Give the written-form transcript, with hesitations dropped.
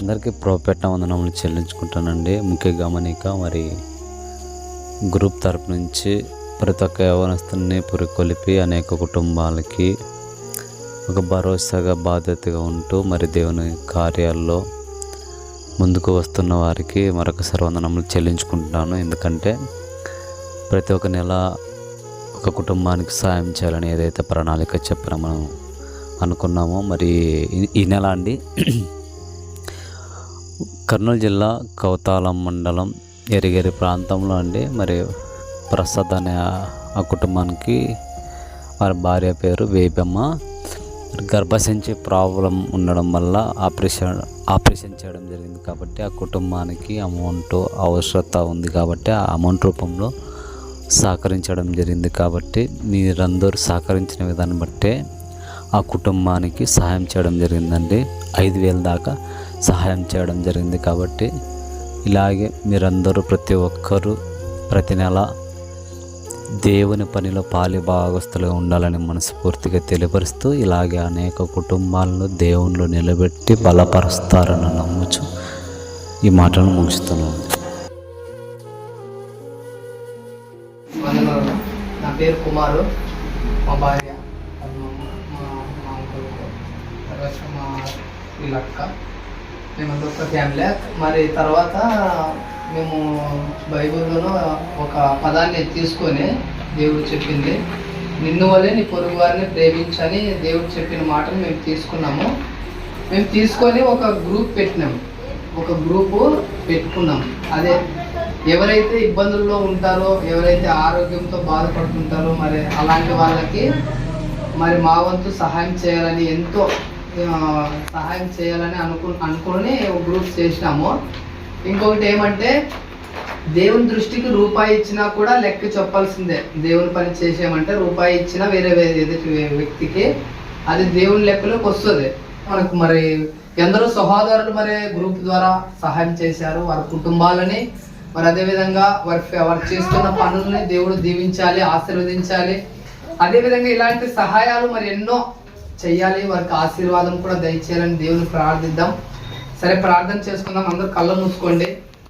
అందరికీ ప్రోపెట్ట వందనములు చెల్లించుకుంటానండి. ముఖ్య గమనిక, మరి గ్రూప్ తరపు నుంచి ప్రతి ఒక్క యవనస్తుని పురికొలిపి అనేక కుటుంబాలకి ఒక భరోసాగా బాధ్యతగా ఉంటూ మరి దేవుని కార్యాల్లో ముందుకు వస్తున్న వారికి మరొకసారి వందనములు చెల్లించుకుంటున్నాను. ఎందుకంటే ప్రతి ఒక్క నెల ఒక కుటుంబానికి సాయం చేయాలని ఏదైతే ప్రణాళిక చెప్పినా మనం అనుకున్నామో, మరి ఈ నెల అండి కర్నూలు జిల్లా కౌతాలం మండలం ఎరిగేరి ప్రాంతంలో అండి మరి ప్రసాద్ అనే ఆ కుటుంబానికి వారి భార్య పేరు వేపమ్మ. గర్భసంచి ప్రాబ్లం ఉండడం వల్ల ఆపరేషన్ చేయడం జరిగింది. కాబట్టి ఆ కుటుంబానికి అమౌంట్ అవసరత ఉంది. కాబట్టి ఆ అమౌంట్ రూపంలో సహకరించడం జరిగింది. కాబట్టి మీరందరూ సహకరించిన విధాన్ని బట్టే ఆ కుటుంబానికి సహాయం చేయడం జరిగిందండి. 5,000 దాకా సహాయం చేయడం జరిగింది. కాబట్టి ఇలాగే మీరందరూ ప్రతి ఒక్కరూ ప్రతి నెల దేవుని పనిలో పాలి భాగస్తులుగా ఉండాలని మనస్ఫూర్తిగా తెలియపరుస్తూ, ఇలాగే అనేక కుటుంబాలను దేవునిలో నిలబెట్టి బలపరుస్తారని నమ్ముచు ఈ మాటలను ముగిస్తున్నాను. నా పేరు కుమారు, మా భార్య, మా అంకుల్, తర్వాత మా వీళ్ళక్క, మేమంతా ఒక ఫ్యామిలీ. మరి తర్వాత మేము బైబిల్లోనూ ఒక పదాన్ని తీసుకొని దేవుడు చెప్పింది, నిన్ను వలె నీ పొరుగు వారిని ప్రేమించని దేవుడు చెప్పిన మాటను మేము తీసుకున్నాము. మేము తీసుకొని ఒక గ్రూప్ పెట్టుకున్నాం. అదే ఎవరైతే ఇబ్బందుల్లో ఉంటారో, ఎవరైతే ఆరోగ్యంతో బాధపడుతుంటారో, మరి అలాంటి వాళ్ళకి మరి మా వంతు సహాయం చేయాలని ఎంతో సహాయం చేయాలని అనుకొని ఒక గ్రూప్ చేసినాము. ఇంకొకటి ఏమంటే, దేవుని దృష్టికి రూపాయి ఇచ్చినా కూడా లెక్క చెప్పాల్సిందే. దేవుని పని చేసామంటే రూపాయి ఇచ్చినా వేరే ఎదుటి వ్యక్తికి అది దేవుని లెక్కలోకి వస్తుంది. మనకు మరి ఎందరో సహోదరులు మరి గ్రూప్ ద్వారా సహాయం చేశారు. వారి కుటుంబాలని మరి అదేవిధంగా వారు చేస్తున్న పనులని దేవుడు దీవించాలి, ఆశీర్వదించాలి. అదేవిధంగా ఇలాంటి సహాయాలు మరి ఎన్నో చెయ్యాలి, వారికి ఆశీర్వాదం కూడా దయచేయాలని దేవుని ప్రార్థిద్దాం. సరే, ప్రార్థన చేసుకుందాం. అందరూ కళ్ళు మూసుకోండి.